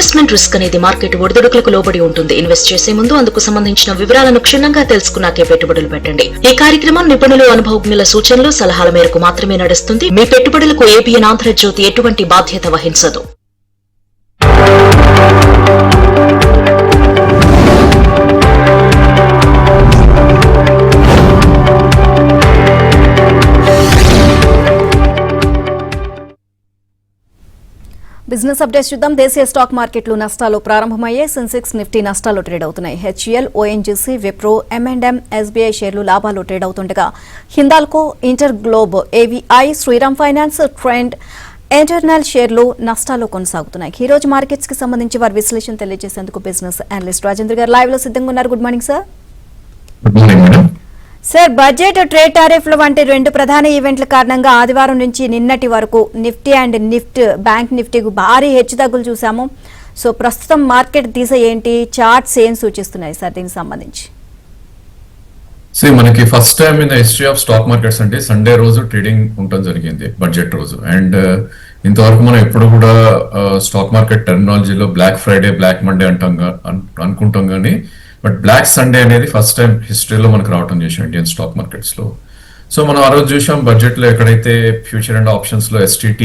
Investment risk అనేది market ఒడిదుడుకులకు లోబడి ఉంటుంది. ఇన్వెస్ట్ చేసే ముందు అందుకు సంబంధించిన వివరాలను క్షుణ్ణంగా తెలుసుకున్నాకే పెట్టుబడులు పెట్టండి. ఈ కార్యక్రమం నిపుణులు, అనుభవజ్ఞుల సూచనలు, సలహాల మేరకు మాత్రమే నడుస్తుంది. మీ పెట్టుబడులకు ABN ఆంధ్రజ్యోతి ఎటువంటి బాధ్యత వహించదు. బిజినెస్ అప్డేట్స్ చూద్దాం. దేశీయ స్టాక్ మార్కెట్లు నష్టాలు ప్రారంభమయ్యే సెన్సెక్స్, నిఫ్టీ నష్టాలు ట్రేడ్ అవుతున్నాయి. HCL, ONGC, Wipro, M&M, SBI షేర్లు లాభాలు ట్రేడ్ అవుతుండగా Hindalco, InterGlobe, AVI, Shriram finance, Trent, internal షేర్లు నష్టాలు కొనసాగుతున్నాయి. ఈ రోజు మార్కెట్స్ కి సంబంధించి వారి విశ్లేషణ తెలియజేసేందుకు బిజినెస్ అనలిస్ట్ రాజేంద్ర గారు లైవ్ లో సిద్ధంగా ఉన్నారు. Good morning sir. Sir, budget, trade టారిఫ్లు వంటి రెండు ప్రధాన ఈవెంట్ల కారణంగా ఆదివారం నుంచి నిన్నటి వరకు నిఫ్టీ అండ్ బ్యాంక్ నిఫ్టీకు భారీ హెచ్చుతగ్గులు చూసాము. సో ప్రస్తుతం మార్కెట్ దిశ ఏంటి, చార్ట్స్ ఏం సూచిస్తున్నాయి సార్ దీనికి సంబంధించి? మనకి first time in the history of stock markets అంటే సండే రోజు ట్రేడింగ్ ఉండడం జరిగింది, బడ్జెట్ రోజు. అండ్ ఇంతవరకు మనం ఎప్పుడు కూడా స్టాక్ మార్కెట్ టెర్మినాలజీలో బ్లాక్ ఫ్రైడే, బ్లాక్ మండే అనుకుంటాం కానీ బట్ బ్లాక్ సండే అనేది ఫస్ట్ టైం హిస్టరీలో మనకు రావటం చేసాం ఇండియన్ స్టాక్ మార్కెట్స్ లో. సో మనం ఆ రోజు చూసాం బడ్జెట్ లో ఎక్కడైతే ఫ్యూచర్ అండ్ ఆప్షన్స్ లో STT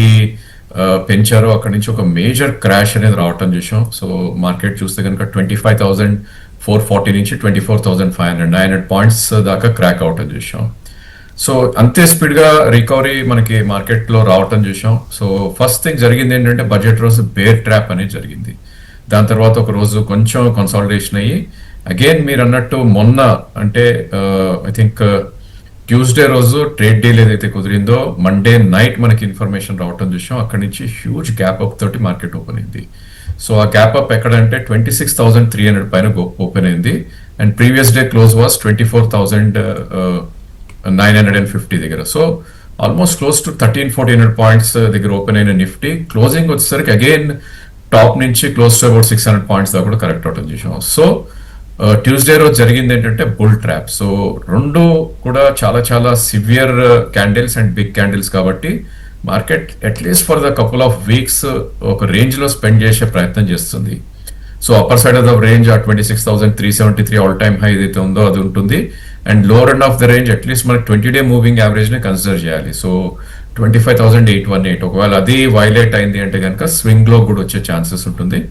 పెంచారో అక్కడ నుంచి ఒక మేజర్ క్రాష్ అనేది రావటం చూసాం. సో మార్కెట్ చూస్తే కనుక 25,440 నుంచి 24,500 900 పాయింట్స్ దాకా క్రాక్ అవటం చూసాం. సో అంతే స్పీడ్ గా రికవరీ మనకి మార్కెట్ లో రావటం చూసాం. సో ఫస్ట్ థింగ్ జరిగింది ఏంటంటే బడ్జెట్ రోజు బేర్ ట్రాప్ అనేది జరిగింది. దాని తర్వాత ఒక రోజు కొంచెం కన్సాలిడేషన్ అయ్యి అగైన్ మీరు అన్నట్టు మొన్న అంటే ఐ థింక్ ట్యూస్డే రోజు ట్రేడ్ డీల్ ఏదైతే కుదిరిందో మండే నైట్ మనకి ఇన్ఫర్మేషన్ రావటం చూసాం. అక్కడి నుంచి హ్యూజ్ గ్యాప్ అప్ తోటి మార్కెట్ ఓపెన్ అయింది. సో ఆ గ్యాప్ అప్ ఎక్కడంటే 26,300 పైన ఓపెన్ అయింది. And previous day close was 24,950 దగ్గర. So almost close to 1300-1400 points దగ్గర ఓపెన్ అయిన నిఫ్టీ క్లోజింగ్ వచ్చేసరికి అగైన్ టాప్ నుంచి క్లోజ్ టు అబౌట్ 600 పాయింట్స్ దాకా కూడా కరెక్ట్ అవటం చూసాం. సో ట్యూస్డే రోజు జరిగింది ఏంటంటే బుల్ ట్రాప్. సో రెండు కూడా చాలా చాలా severe candles and big candles కాబట్టి market atleast for the couple of weeks ఒక రేంజ్ లో స్పెండ్ చేసే ప్రయత్నం చేస్తుంది. So upper side of the range ఆ 26,373 ఆల్ టైమ్ హై ఏదైతే ఉందో అది ఉంటుంది. And lower end of the range atleast మనకి 20-day మూవింగ్ యావరేజ్ ని కన్సిడర్ చేయాలి. సో 25,818 ఒకవేళ అది వైలేట్ అయింది అంటే కనుక స్వింగ్ లో కూడా వచ్చే ఛాన్సెస్ ఉంటుంది.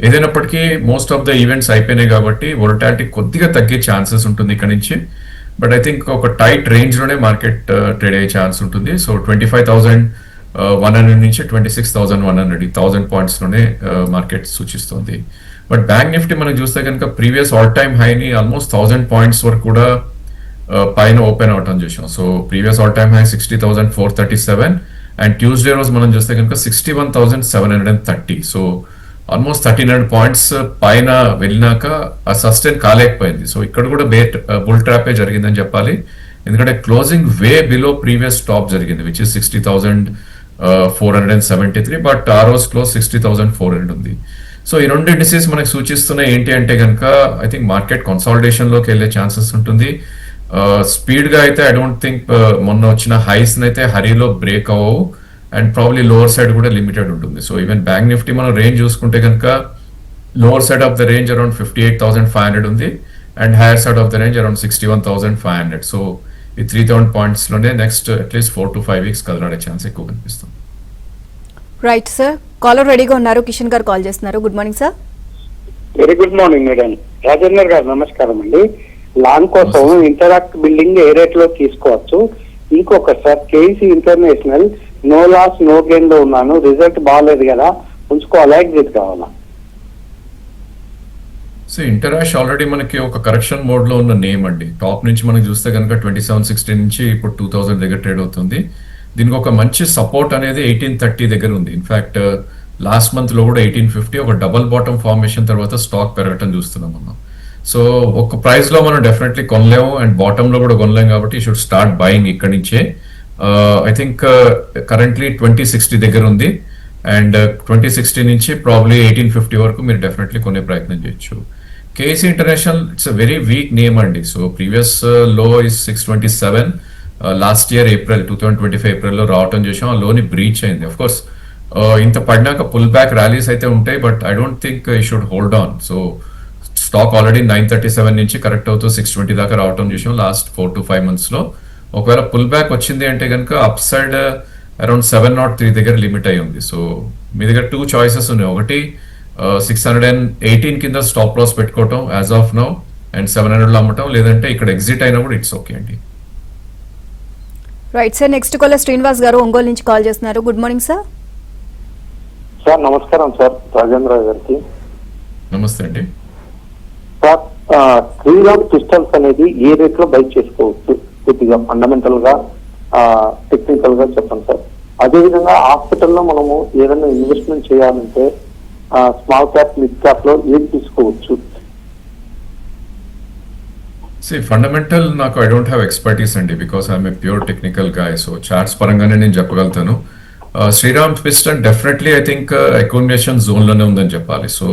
ఏదైనప్పటికీ మోస్ట్ ఆఫ్ ద ఈవెంట్స్ అయిపోయినాయి కాబట్టి వొలటాలిటీ కొద్దిగా తగ్గే ఛాన్సెస్ ఉంటుంది ఇక్కడ నుంచి. బట్ ఐ థింక్ ఒక టైట్ రేంజ్ లోనే మార్కెట్ ట్రేడ్ అయ్యే ఛాన్స్ ఉంటుంది. సో 25,100 నుంచి 26,100 1000 పాయింట్స్ లోనే మార్కెట్ సూచిస్తుంది. బట్ బ్యాంక్ నిఫ్టీ మనం చూస్తే కనుక ప్రీవియస్ ఆల్ టైమ్ హైని ఆల్మోస్ట్ 1000 పాయింట్స్ వరకు కూడా పైన ఓపెన్ అవటం చూసాం. So previous all time high 60,437 and Tuesday రోజు మనం చూస్తే కనుక 61,730. సో ఆల్మోస్ట్ 1300 పాయింట్స్ పైన వెళ్ళినాక సస్టైన్ కాలేకపోయింది. సో ఇక్కడ కూడా బుల్ ట్రాపే జరిగిందని చెప్పాలి. ఎందుకంటే క్లోజింగ్ వే బిలో ప్రీవియస్ టాప్ జరిగింది విచ్ ఇస్ 60,473. బట్ ఆ రోజు క్లోజ్ 60,400 ఉంది. సో ఈ రెండు ఇండిసెస్ మనకు సూచిస్తున్నాయి ఏంటి అంటే కనుక ఐ థింక్ మార్కెట్ కన్సాలిడేషన్ లోకి వెళ్ళే ఛాన్సెస్ ఉంటుంది. స్పీడ్ గా అయితే ఐ డోంట్ థింక్ మొన్న వచ్చిన హైస్ అయితే హరీలో బ్రేక్ అవ్వవు అండ్ ప్రాబ్లీ లోవర్ సైడ్ కూడా లిమిటెడ్ ఉంటుంది. సో ఈవెన్ బ్యాంక్ నిఫ్టీ మనం రేంజ్ చూసుకుంటే కనుక lower side of the range around 58,500 ఉంది and higher side of the range around 61,500. So ఈ 3,000 పాయింట్స్ లోనే నెక్స్ట్ అట్లీస్ట్ 4 to 5 వీక్స్ కదలాడే ఛాన్స్ ఎక్కువ కనిపిస్తుంది. రైట్ సార్, కాలర్ రెడీగా ఉన్నారు. కిషన్ గారు కాల్ చేస్తున్నారు. Good morning sir. Very good morning madam. Rajender గారు నమస్కారం అండి. లాంగ్ కోసం ఇంటరాక్ట్ బిల్డింగ్ ఏ రేట్ లో తీసుకోవచ్చు? ఇంకొక sir, KC international no loss no gain లో ఉన్నాను, రిజల్ట్ బాగాలేదు కదా, ఉంచుకోవాలా, ఎగ్జిట్ కావాలా? సో ఇంటరాష్ ఆల్రెడీ మనకి ఒక కరెక్షన్ మోడ్ లో ఉన్న నేమ్ అండి. టాప్ నుంచి మనకి చూస్తే కనుక 2760 నుంచి ఇప్పుడు 2000 దగ్గర ట్రేడ్ అవుతుంది. దీనికి ఒక మంచి సపోర్ట్ అనేది 1830 దగ్గర ఉంది. ఇన్ఫాక్ట్ లాస్ట్ మంత్ లో కూడా 1850 ఒక డబుల్ బాటమ్ ఫార్మేషన్ తర్వాత స్టాక్ పెరగటం చూస్తున్నాం మనం. సో ఒక ప్రైస్ లో మనం డెఫినెట్లీ కొనలేము అండ్ బాటమ్ లో కూడా కొనలేము కాబట్టి షుడ్ స్టార్ట్ బయింగ్ ఇక్కడ నుంచే. ఐ థింక్ కరెంట్లీ 2060 దగ్గర ఉంది అండ్ 2060 నుంచి ప్రాబ్లీ 1850 వరకు మీరు డెఫినెట్లీ కొనే ప్రయత్నం చేయొచ్చు. KC international it's a very weak name అండి. సో ప్రీవియస్ లో ఇస్ 627. లాస్ట్ ఇయర్ ఏప్రిల్ 2025 ఏప్రిల్లో రావటం చేసాం. ఆ లోని బ్రీచ్ అయింది. అఫ్ కోర్స్ ఇంత పడినాక పుల్ బ్యాక్ ర్యాలీస్ అయితే ఉంటాయి, but I don't think I should hold on. So stock already 937 నుంచి కరెక్ట్ అవుతూ 620 దాకా రావటం చూసాం లాస్ట్ 4 to 5 months లో. ఒకవేళ పుల్ బ్యాక్ వచ్చింది అంటే కనుక అప్ సైడ్ అరౌండ్ 703 దగ్గర లిమిట్ అయి ఉంది. సో మీ దగ్గర 2 చాయిసెస్ ఉన్నాయి. ఒకటి 618 కింద స్టాప్ లాస్ పెట్టుకోవటం యాజ్ ఆఫ్ నౌ అండ్ 700 లో అమ్మటం, లేదంటే ఇక్కడ ఎగ్జిట్ అయినా కూడా ఇట్స్ ఓకే అండి. Right sir, next caller Srinivas garu Ongole నుంచి కాల్ చేస్తున్నారు. Good morning sir. సార్ నమస్కారం సార్, రాజేంద్ర గారికి. నమస్తే అండి. సార్ శ్రీరామ్ క్రిస్టల్స్ అనేది ఏ రేట్ లో బై చేసుకోవచ్చు? కొద్దిగా ఫండమెంటల్ గా టెక్నికల్ గా చెప్పండి సార్. అదేవిధంగా హాస్పిటల్లో మనము ఏదైనా ఇన్వెస్ట్మెంట్ చేయాలంటే స్మాల్ క్యాప్ మిడ్ క్యాప్ లో ఏం తీసుకోవచ్చు? ఫండమెంటల్ నాకు ఐ డోంట్ హ్యావ్ ఎక్స్పర్టీస్ అండి, because I'm a pure technical guy. So charts పరంగానే నేను చెప్పగలుగుతాను. Shriram crystal definitely I think accumulation zone లోనే ఉందని చెప్పాలి. సో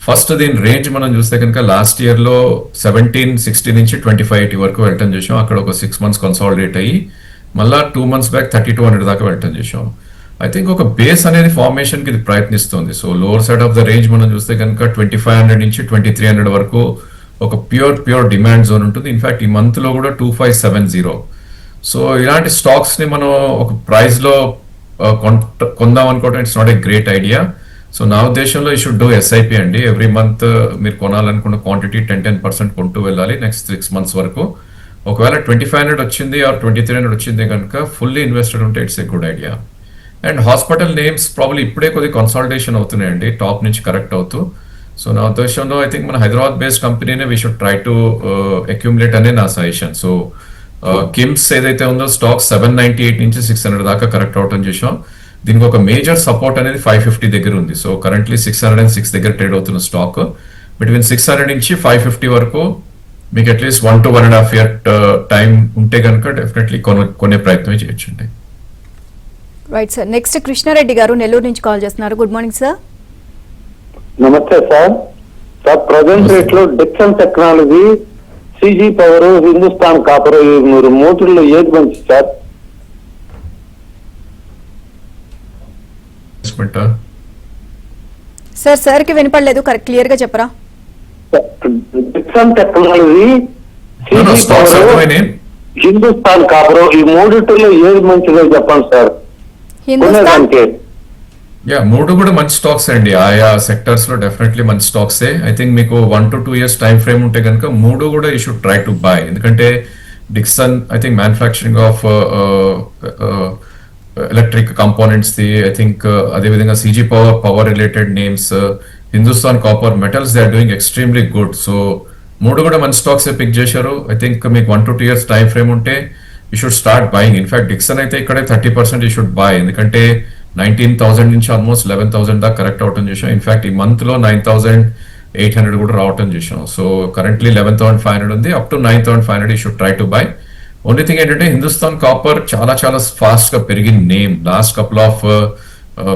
ఫస్ట్ దీని రేంజ్ మనం చూస్తే కనుక లాస్ట్ ఇయర్ లో 1760 నుంచి 2580 వరకు వెళ్ళటం చేసాం. అక్కడ ఒక 6 months కన్సాలిడేట్ అయ్యి మళ్ళా 2 months బ్యాక్ 3200 దాకా వెళ్ళటం చేసాం. ఐ థింక్ ఒక బేస్ అనేది ఫార్మేషన్ కి ఇది ప్రయత్నిస్తుంది. So lower side of the range మనం చూస్తే కనుక 2500 నుంచి 2300 వరకు ఒక ప్యూర్ డిమాండ్ జోన్ ఉంటుంది. ఇన్ఫాక్ట్ ఈ మంత్ లో కూడా 2570. సో ఇలాంటి స్టాక్స్ ని మనం ఒక ప్రైస్ లో కొందాం అనుకోవడం it's not a great idea. So నా ఉద్దేశంలో ఈ షుడ్ డూ ఎస్ఐపి అండి. ఎవ్రీ మంత్ మీరు కొనాలనుకున్న క్వాంటిటీ 10% కొంటూ వెళ్ళాలి నెక్స్ట్ 6 months వరకు. ఒకవేళ 2500 వచ్చింది ఆర్ 2300 వచ్చింది కనుక ఫుల్లీ ఇన్వెస్టెడ్ ఉంటే it's a good idea. And hospital names probably ఇప్పుడే కొద్దిగా కన్సాలిడేషన్ అవుతున్నాయండి టాప్ నుంచి కరెక్ట్ అవుతూ. సో నా ఉద్దేశంలో ఐ థింక్ మన హైదరాబాద్ బేస్డ్ కంపెనీనే we should try to accumulate అనే నా సజెషన్. సో కిమ్స్ ఏదైతే ఉందో స్టాక్ 798 నుంచి 600 దాకా కరెక్ట్ అవటం చేసాం. దీనికి ఒక మేజర్ సపోర్ట్ అనేది 550 దగ్గర ఉంది. సో కరెంట్లీ 606 దగ్గర ట్రేడ్ అవుతున్న స్టాక్. బిట్వీన్ 600 నుంచి 550 వరకు మీకు అట్లీస్ట్ 1 to 1.5 year టైం ఉంటే కనుక డెఫినెట్లీ కొనే ప్రయత్నం చేయొచ్చండి. రైట్ సార్, నెక్స్ట్ కృష్ణారెడ్డి గారు నెల్లూరు నుంచి కాల్ చేస్తున్నారు. Good morning sir. నమస్తే సార్. సార్ ప్రజెంట్ రేట్ లో Dixon technology, సిజీ power, Hindustan copper ఈ మీరు మూతుల్లో ఏది మంచి సార్? సార్ కి వినపడలేదు, కరెక్ట్ క్లియర్ గా చెప్పరా? Dixon technology, సిజీ power, Hindustan copper ఈ మూడిట్లో ఏది మంచిదో చెప్పండి సార్. హిందుస్థాన్ మూడు కూడా మంచి స్టాక్స్ అండి. ఆయా సెక్టర్స్ లో డెఫినెట్లీ మంచి స్టాక్సే. ఐ థింక్ మీకు 1 to 2 years టైం ఫ్రేమ్ ఉంటే కనుక మూడు కూడా you should try to buy. ఎందుకంటే Dixon I think manufacturing of electric components the I think, అదేవిధంగా CG power related names, Hindustan copper metals they are doing extremely good. So మూడు కూడా మంచి stocks pick చేశారు. ఐ థింక్ మీకు 1 to 2 years time frame ఉంటే you should start buying. In fact Dixon అయితే ఇక్కడే 30% you should buy. ఎందుకంటే 19,000 నుంచి ఆల్మోస్ట్ 11,000 దాకా కరెక్ట్ అవటం చేసాం. ఇన్ఫాక్ట్ ఈ మంత్ లో 9,800 కూడా రావటం చేసాం. సో కరెంట్లీ 11,500 ఉంది. Up to 9,500 you should try to by. Only thing ఏంటంటే హిందుస్థాన్ కాపర్ చాలా ఫాస్ట్ గా పెరిగిన name. Last couple of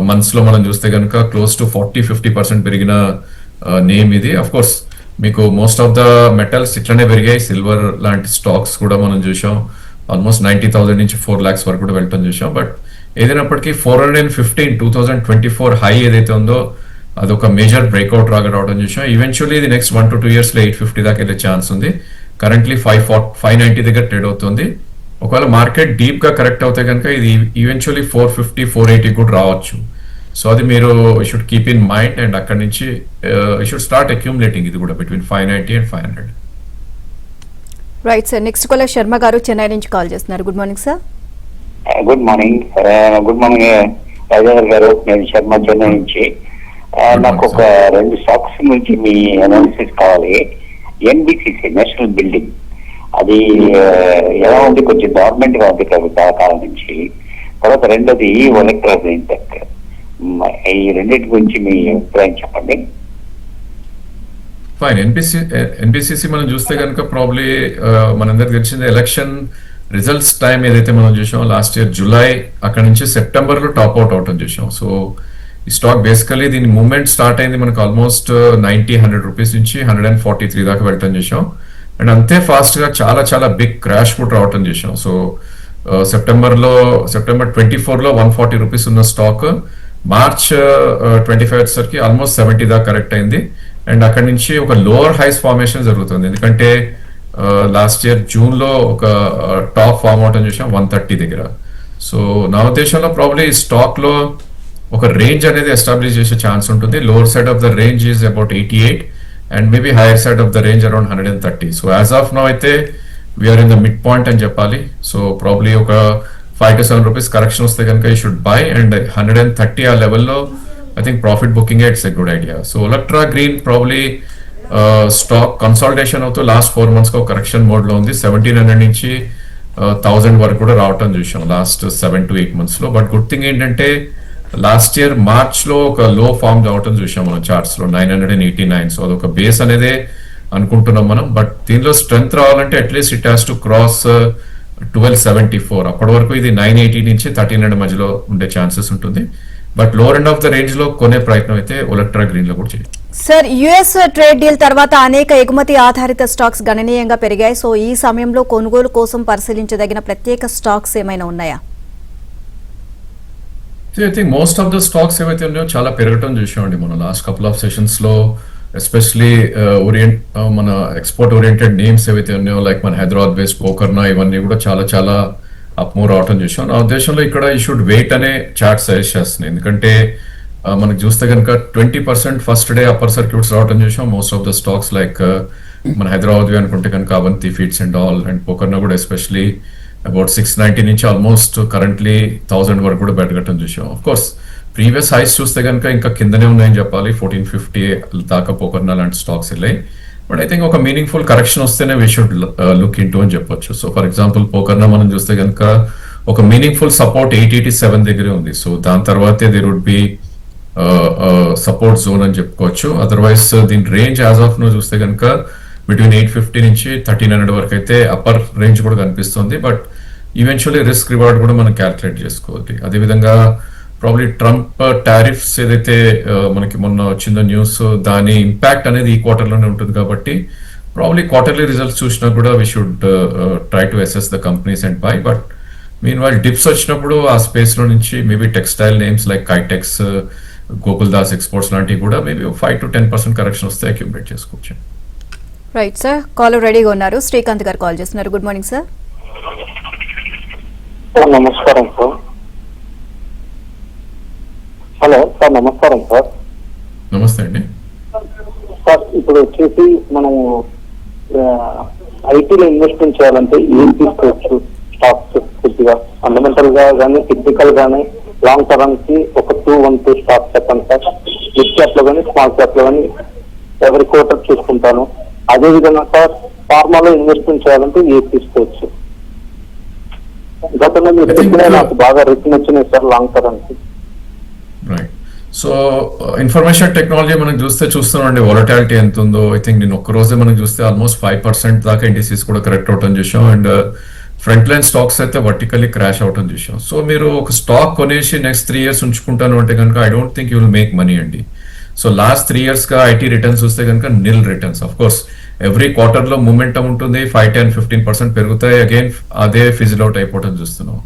months లో మనం చూస్తే కనుక క్లోజ్ టు 40-50% పెరిగిన నేమ్ ఇది. అఫ్ కోర్స్ మీకు మోస్ట్ ఆఫ్ ద మెటల్స్ ఇట్లనే పెరిగాయి. సిల్వర్ లాంటి స్టాక్స్ కూడా మనం చూసాం ఆల్మోస్ట్ 90,000 నుంచి 4 lakhs వరకు కూడా వెళ్ళటం చూసాం. బట్ ఏదైనప్పటికీ 415 2024 హై ఏదైతే ఉందో అదొక మేజర్ బ్రేక్అవుట్ రావడం చూసాం. ఈవెన్చువల్లీ ఇది నెక్స్ట్ 1 to 2 years లో 850 దాకా వెళ్ళే ఛాన్స్ ఉంది. కరెంట్లీ 590 దగ్గర ట్రేడ్ అవుతుంది. ఒకవేళ మార్కెట్ డీప్ గా కరెక్ట్ అవుతే కనుక ఇది ఈవెన్చువల్లీ 450-480 కూడా రావచ్చు. సో అది మీరు should keep in mind and అక్కడ నుంచి షుడ్ స్టార్ట్ అక్యూములేటింగ్ ఇది కూడా between 590 and 500. Right sir, next caller Sharma garu Chennai నుంచి కాల్ చేస్తున్నారు. Good morning sir. Good morning Rajendra garu. నేను శర్మ చెన్నై నుంచి. నాకు ఒక 2 స్టాక్స్ నుంచి మీ అనాలిసిస్ కావాలి. ఎన్బిసిసి నేషనల్ బిల్డింగ్ అది ఎలా ఉంది? కొంచెం గవర్నమెంట్ గా ఉంది కాలం నుంచి. తర్వాత రెండోది ఒలెక్ట్రా గ్రీన్టెక్. ఈ రెండింటి గురించి మీ అభిప్రాయం చెప్పండి. ఫైన్. ఎన్బిసిసి మనం చూస్తే కనుక ప్రాబ్లీ మనందరికి తెలిసిందే ఎలక్షన్ రిజల్ట్స్ టైం ఏదైతే మనం చూసాం లాస్ట్ ఇయర్ జూలై అక్కడ నుంచి సెప్టెంబర్ లో టాప్ అవుట్ అవటం చూసాం. సో ఈ స్టాక్ బేసికలీ దీని మూవ్మెంట్ స్టార్ట్ అయింది మనకు ఆల్మోస్ట్ 90-100 రూపీస్ నుంచి 143 దాకా వెళ్ళటం చేసాం. అండ్ అంతే ఫాస్ట్ గా చాలా బిగ్ క్రాష్ కూడా రావటం చేసాం. సో సెప్టెంబర్ 24 లో 140 రూపీస్ ఉన్న స్టాక్ మార్చ్ 25 వచ్చేసరికి ఆల్మోస్ట్ 70 దాకా కరెక్ట్ అయింది. అండ్ అక్కడ నుంచి ఒక లోవర్ హైస్ ఫార్మేషన్ జరుగుతుంది, ఎందుకంటే లాస్ట్ ఇయర్ జూన్ లో ఒక టాప్ ఫార్మ్ అవటం చూసాం 130 దగ్గర. సో నా ఉద్దేశంలో ప్రాబ్లీ స్టాక్ లో ఒక రేంజ్ అనేది ఎస్టాబ్లిష్ చేసే ఛాన్స్ ఉంటుంది. Lower side of the range is about 88 and maybe higher side of the range around 130. So as of now అయితే we are in the mid point అని చెప్పాలి. సో ప్రాబ్లీ ఒక 5 to 7 rupees correction వస్తే కనుక you should buy, and 130 ఆ లెవెల్లో I think profit booking it's a good idea. So Electra Green probably stock consolidation అవుతూ last 4 months గా కరెక్షన్ మోడ్ లో ఉంది. 1700 నుంచి 1000 వరకు కూడా రావటం చూసాం లాస్ట్ 7 to 8 months లో. బట్ గుడ్ థింగ్ ఏంటంటే లాస్ట్ ఇయర్ మార్చ్ లో ఒక లో ఫామ్ అవటం చూసాం మనం చార్ట్స్ లో 989. సో అదొక బేస్ అనేది అనుకుంటున్నాం మనం. బట్ దీనిలో స్ట్రెంత్ రావాలంటే at least it has to cross 1274. అప్పటి వరకు ఇది 980 నుంచి 1300 మధ్యలో ఉండే ఛాన్సెస్ ఉంటుంది. But lower end of the range లో కొనే ప్రయత్నం అయితే ఎలక్ట్రా గ్రీన్ లో కూడా చేయాలి. సార్, యుఎస్ ట్రేడ్ డీల్ తర్వాత అనేక ఎగుమతి ఆధారిత స్టాక్స్ గణనీయంగా పెరిగాయి. సో ఈ సమయంలో కొనుగోలు కోసం పరిశీలించదగిన ప్రత్యేక స్టాక్స్ ఏమైనా ఉన్నాయా? I think most of the stocks ఏవైతే ఉన్నాయో చాలా పెరగటం చూసామండి మనం లాస్ట్ కపుల్ ఆఫ్ సెషన్స్ లో. ఎస్పెషలీ మన ఎక్స్పోర్ట్ ఓరియంటెడ్ నేమ్స్ ఏవైతే ఉన్నాయో లైక్ మన హైదరాబాద్ బేస్డ్ పోకర్నా ఇవన్నీ కూడా చాలా చాలా అప్ మూవ్ రావటం చూసాం. నా ఉద్దేశంలో ఇక్కడ ఈ షుడ్ వెయిట్ అనే చార్ట్ సజెస్ట్ చేస్తున్నాయి, ఎందుకంటే మనకు చూస్తే కనుక 20% ఫస్ట్ డే అప్పర్ సర్క్యూట్స్ రావటం చూసాం most of the stocks like మన హైదరాబాద్ అనుకుంటే కనుక Avanti feeds and all, and Pokarna కూడా ఎస్పెషలీ అబౌట్ 690 నుంచి ఆల్మోస్ట్ కరెంట్లీ 1000 వరకు కూడా బయటగట్టడం చూసాం. ఆఫ్ కోర్స్ ప్రీవియస్ హైస్ చూస్తే కనుక ఇంకా కిందనే ఉన్నాయని చెప్పాలి, 1450 దాకా పోకర్నా లాంటి స్టాక్స్ వెళ్ళాయి. బట్ ఐ థింక్ ఒక మీనింగ్ఫుల్ కరెక్షన్ వస్తేనే we should look in to అని చెప్పొచ్చు. సో ఫర్ ఎగ్జాంపుల్ పోకర్నా మనం చూస్తే కనుక ఒక మీనింగ్ఫుల్ సపోర్ట్ 887 దగ్గరే ఉంది. సో దాని తర్వాతే there would be support zone అని చెప్పుకోవచ్చు. అదర్వైజ్ దీని రేంజ్ యాజ్ ఆఫ్ నో చూస్తే కనుక బిట్వీన్ 850 నుంచి 1300 వరకు అయితే అప్పర్ రేంజ్ కూడా కనిపిస్తుంది. బట్ ఈవెన్చువల్లీ రిస్క్ రివార్డ్ కూడా మనం క్యాల్కులేట్ చేసుకోవాలి. అదేవిధంగా ప్రాబ్లీ ట్రంప్ టారిఫ్స్ ఏదైతే మనకి మొన్న వచ్చిందో న్యూస్, దాని ఇంపాక్ట్ అనేది ఈ క్వార్టర్ లోనే ఉంటుంది కాబట్టి ప్రాబ్లీ క్వార్టర్లీ రిజల్ట్స్ చూసినా కూడా we should try to assess the companies and by. But mean while dips వచ్చినప్పుడు ఆ స్పేస్ లో నుంచి maybe textile names like Kitex, Gokul Das exports లాంటివి కూడా మేబీ 5 to 10% కరెక్షన్ వస్తే అక్యుములేట్ చేసుకోవచ్చు. రైట్ సార్, కాలర్ రెడీగా ఉన్నారు. శ్రీకాంత్ గారు కాల్ చేస్తున్నారు. Good morning sir. నమస్కారం సార్. హలో సార్, నమస్కారం సార్. నమస్తే అండి సార్, ఇప్పుడు వచ్చేసి మనము ఐటీలో ఇన్వెస్ట్మెంట్ చేయాలంటే ఏం తీసుకోవచ్చు స్టాక్స్? కొద్దిగా ఫండమెంటల్ గా కానీ టెక్నికల్ గానీ లాంగ్ టర్మ్ కి ఒక 2-1-2 స్టాక్స్ చెప్పండి సార్. మిడ్ క్యాప్ లో కానీ స్మాల్ క్యాప్ లో కానీ ఎవరి క్వార్టర్ చూసుకుంటాను. అదే విధంగా సార్ ఫార్మాలో ఇన్వెస్ట్మెంట్ చేయాలంటే ఏది తీసుకోవచ్చు? గతంలో మీరు చెప్పినా నాకు బాగా రిటర్న్ వచ్చినాయి సార్ లాంగ్ టర్మ్ కి. రైట్. సో ఇన్ఫర్మేషన్ టెక్నాలజీ మనం చూస్తున్నామండి వాలటాలిటీ ఎంత ఉందో. ఐ థింక్ నేను ఒక్క రోజే మనం చూస్తే ఆల్మోస్ట్ 5% దాకా ఇండిసీస్ కూడా కరెక్ట్ అవటం చూసాం. అండ్ ఫ్రంట్ లైన్ స్టాక్స్ అయితే వర్టికల్లీ క్రాష్ అవటం చూసాం. సో మీరు ఒక స్టాక్ కొనేసి నెక్స్ట్ 3 years ఉంచుకుంటాను అంటే కనుక I don't think you will make money అండి. సో లాస్ట్ 3 years గా ఐటీ రిటర్న్స్ చూస్తే కనుక నిల్ returns. Of course every quarter లో మూమెంటం ఉంటుంది, 5-10-15% పెరుగుతాయి, అగైన్ అదే ఫిజిల్ అవుట్ అయిపోవటం చూస్తున్నాం.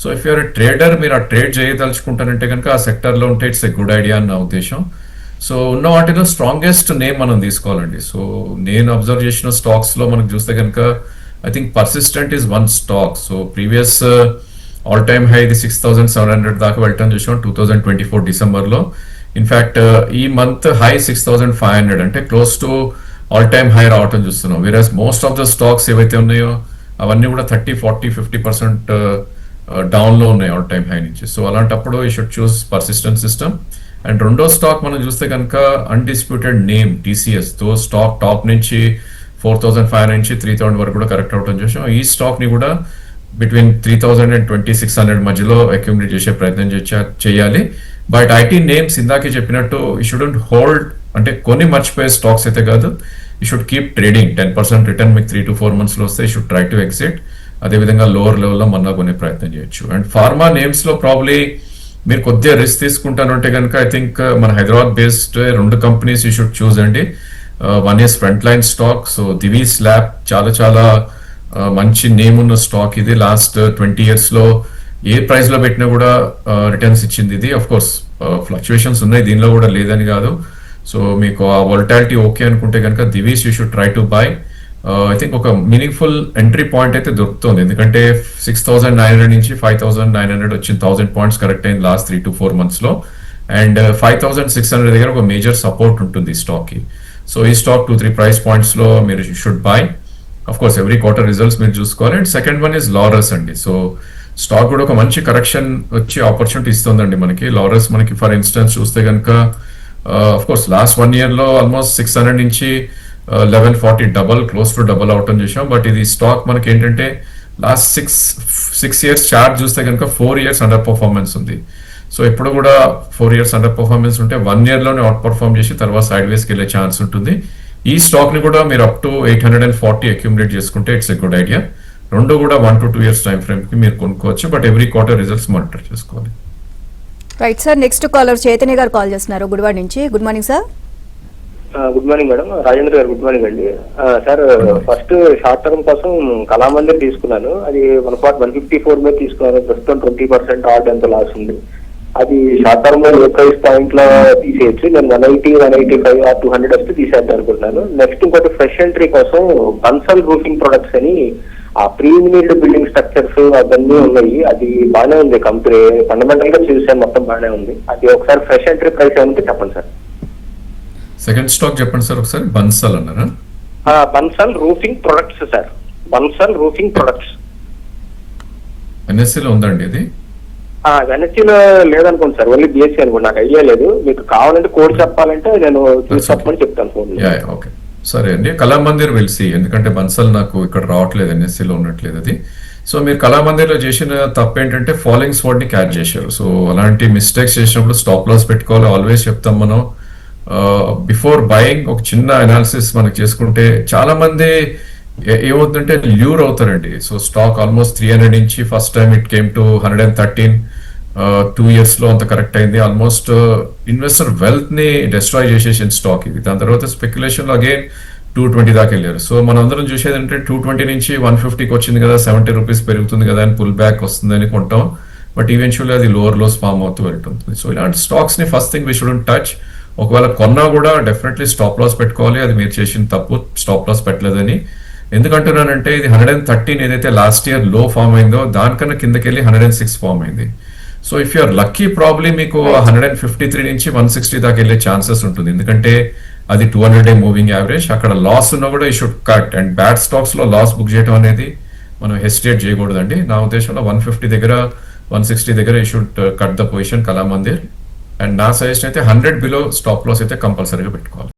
సో ఇఫ్ యూఆర్ ట్రేడర్, మీరు ఆ ట్రేడ్ చేయదలుచుకుంటారంటే కనుక ఆ సెక్టర్ లో ఉంటే ఇట్స్ ఎ గుడ్ ఐడియా అని నా ఉద్దేశం. సో ఉన్న వాటిలో స్ట్రాంగెస్ట్ నేమ్ మనం తీసుకోవాలండి. సో నేను అబ్జర్వ్ చేసిన స్టాక్స్ లో మనకు చూస్తే కనుక I think persistent is one stock. So previous all time high ఇది 6700 దాకా వెళ్ళటం చూసాం 2024 డిసెంబర్లో. ఇన్ఫాక్ట్ ఈ మంత్ హై 6500, అంటే close to all time high రావటం చూస్తున్నాం. వేరస్ మోస్ట్ ఆఫ్ ద స్టాక్స్ ఏవైతే ఉన్నాయో అవన్నీ కూడా 30-40-50% డౌన్ లో ఉన్నాయి ఆల్ టైమ్ హై నుంచి. సో అలాంటప్పుడు you should choose persistent system. And రెండో స్టాక్ మనం చూస్తే కనుక అన్డిస్ప్యూటెడ్ నేమ్ టీసీఎస్. తో స్టాక్ టాప్ నుంచి 4500 నుంచి 3000 వరకు కూడా కరెక్ట్ అవటం చూసాం. ఈ స్టాక్ ని కూడా బిట్వీన్ 3000 and 2600 మధ్యలో అక్యుములేట్ చేసే ప్రయత్నం చేయాలి. బట్ ఐటీ నేమ్స్ ఇందాకే చెప్పినట్టు యూ షుడెంట్ హోల్డ్, అంటే కొన్ని మర్చిపోయే స్టాక్స్ అయితే కాదు. You should keep trading. 10% return మీకు 3 to 4 months లో వస్తే you should try to exit. అదేవిధంగా లోవర్ లెవెల్లో మన్నా కొనే ప్రయత్నం చేయొచ్చు. అండ్ ఫార్మా నేమ్స్ లో ప్రాబ్లీ మీరు కొద్దిగా రిస్క్ తీసుకుంటాను అంటే కనుక ఐ థింక్ మన Hyderabad based 2 companies you should choose అండి. One is front line stock. So Divi's lab చాలా చాలా మంచి నేమ్ ఉన్న స్టాక్ ఇది. లాస్ట్ 20 years లో ఏ ప్రైస్ లో పెట్టినా కూడా రిటర్న్స్ ఇచ్చింది ఇది. ఆఫ్ కోర్స్ ఫ్లక్చుయేషన్స్ ఉన్నాయి దీనిలో కూడా, లేదని కాదు. సో మీకు ఆ వొలటాలిటీ ఓకే అనుకుంటే కనుక Divis you should try to buy. I think ఒక మీనింగ్ఫుల్ ఎంట్రీ పాయింట్ అయితే దొరుకుతుంది, ఎందుకంటే 6,900 నుంచి 5,900 వచ్చింది, 1000 పాయింట్స్ కరెక్ట్ అయింది లాస్ట్ 3 to 4 months లో. అండ్ 5,600 దగ్గర ఒక మేజర్ సపోర్ట్ ఉంటుంది ఈ స్టాక్ కి. సో ఈ స్టాక్ 2-3 ప్రైస్ పాయింట్స్ లో మీరు should buy. Of course every quarter results మీరు చూసుకోవాలి. And second one is Laurus అండి. సో స్టాక్ కూడా ఒక మంచి కరెక్షన్ వచ్చి ఆపర్చునిటీ ఇస్తుందండి మనకి. లారస్ మనకి ఫర్ ఇన్స్టెన్స్ చూస్తే కనుక అఫ్ కోర్స్ లాస్ట్ 1 year లో ఆల్మోస్ట్ 600 నుంచి 1140 క్లోజ్ టు డబల్ అవటం చేసాం. బట్ ఇది స్టాక్ మనకి ఏంటంటే లాస్ట్ 6 years చార్ట్ చూస్తే కనుక 4 years అండర్ పర్ఫార్మెన్స్ ఉంది. సో ఎప్పుడు కూడా 4 years అండర్ పర్ఫార్మెన్స్ ఉంటే 1 year లోనే అవుట్ పర్ఫార్మ్ చేసి తర్వాత సైడ్ వేస్కి వెళ్ళే ఛాన్స్ ఉంటుంది. ఈ స్టాక్ ని కూడా మీరు అప్ టు 840 అక్యూములేట్ చేసుకుంటే ఇట్స్ ఎ గుడ్ ఐడియా. రెండు కూడా 1 to 2 years టైం ఫ్రేమ్ కి మీరు కొనుక్కోవచ్చు. But every quarter results monitor చేసుకోవాలి. Right sir, next caller Chaitanya garu call చేస్తున్నారు గుడివాడ నుంచి. Good morning sir. Good morning madam, Rajendra garu good morning అండి. సార్ ఫస్ట్ షార్ట్ టర్మ్ కోసం కళామందిర్ తీసుకున్నాను, అది 154 మీద తీసుకున్నాను. ప్రస్తుతం 20% ఆర్డ్ ఎంత లాస్ ఉంది. అది షార్ట్ టర్మ్ లో ఏ ప్రైస్ పాయింట్ లో తీసేయచ్చు. నేను 180, 185 ఆర్ 200 వస్తే తీసేద్దాం అనుకుంటున్నాను. నెక్స్ట్ ఇంకోటి ఫ్రెష్ ఎంట్రీ కోసం బన్సల్ రూఫింగ్ ప్రొడక్ట్స్ అని ఆ ప్రీమియర్డ్ బిల్డింగ్ స్ట్రక్చర్స్ అవన్నీ ఉన్నాయి. అది బాగానే ఉంది కంపెనీ, ఫండమెంటల్ గా చూసాను, మొత్తం బాగానే ఉంది. అది ఒకసారి ఫ్రెష్ ఎంట్రీ ప్రైస్ ఏమంటే చెప్పండి సార్. సెకండ్ స్టాక్ చెప్పండి సార్ ఒకసారి. బన్సల్ అన్నారా? Bansal roofing products sir, Bansal roofing products. ఎన్ఎస్సీలో ఉందండి ఇది? ఎన్ఎస్సీలో లేదనుకోండి సార్, ఓన్లీ బిఎస్సీ అనుకోండి. నాకు ఐడియా లేదు, మీకు కావాలంటే కోడ్ చెప్పాలంటే నేను చెప్పమని చెప్తాను ఫోన్. ఓకే సరే అండి. కళామందిర్ వెళ్సి, ఎందుకంటే బన్సల్ నాకు ఇక్కడ రావట్లేదు, ఎన్ఎస్సీలో ఉన్నట్లేదు అది. సో మీరు కళామందిర్లో చేసిన తప్పు ఏంటంటే ఫాలోయింగ్ స్వాట్ ని క్యాచ్ చేశారు. సో అలాంటి మిస్టేక్స్ చేసినప్పుడు స్టాప్ లాస్ పెట్టుకోవాలి. ఆల్వేస్ చెప్తాం మనం, బిఫోర్ బయింగ్ ఒక చిన్న అనాలిసిస్ మనకు చేసుకుంటే. చాలా మంది ఏమవుతుందంటే ల్యూర్ అవుతారండి. సో స్టాక్ ఆల్మోస్ట్ 300 నుంచి first time it came to 113, 2 years లో అంత కరెక్ట్ అయింది. ఆల్మోస్ట్ ఇన్వెస్టర్ వెల్త్ ని డిస్ట్రాయ్ చేసేసిన స్టాక్ ఇది. దాని తర్వాత స్పెక్యులేషన్ లో అగైన్ 220 దాకా వెళ్ళారు. సో మనందరం చూసేది అంటే 220 నుంచి 150కి వచ్చింది కదా, 70 రూపీస్ పెరుగుతుంది కదా అని పుల్ బ్యాక్ వస్తుంది అని కొంటాం. బట్ ఈవెన్చువల్లీ అది లోవర్ లోస్ ఫామ్ అవుతూ వెళ్తుంది. సో ఇలాంటి స్టాక్స్ ని first thing we shouldn't touch. ఒకవేళ కొన్నా కూడా డెఫినెట్లీ స్టాప్ లాస్ పెట్టుకోవాలి. అది మీరు చేసిన తప్పు, స్టాప్ లాస్ పెట్టలేదని. ఎందుకంటున్నానంటే ఇది 113 ఏదైతే లాస్ట్ ఇయర్ లో ఫామ్ అయిందో దానికన్నా కిందకెళ్ళి 106 ఫామ్ అయింది. So if you're lucky probably మీకు 153 నుంచి 160 దాకా వెళ్ళే ఛాన్సెస్ ఉంటుంది, ఎందుకంటే అది 200-day మూవింగ్ యావరేజ్. అక్కడ లాస్ ఉన్నా కూడా ఈ should cut. And bad stocks లో లాస్ బుక్ చేయడం అనేది మనం హెసిటేట్ చేయకూడదండి. నా ఉద్దేశంలో 150 దగ్గర, 160 దగ్గర ఈ should cut the position Kalamandir. And నా సజెషన్ అయితే 100 బిలో స్టాప్ లాస్ అయితే కంపల్సరీగా పెట్టుకోవాలి.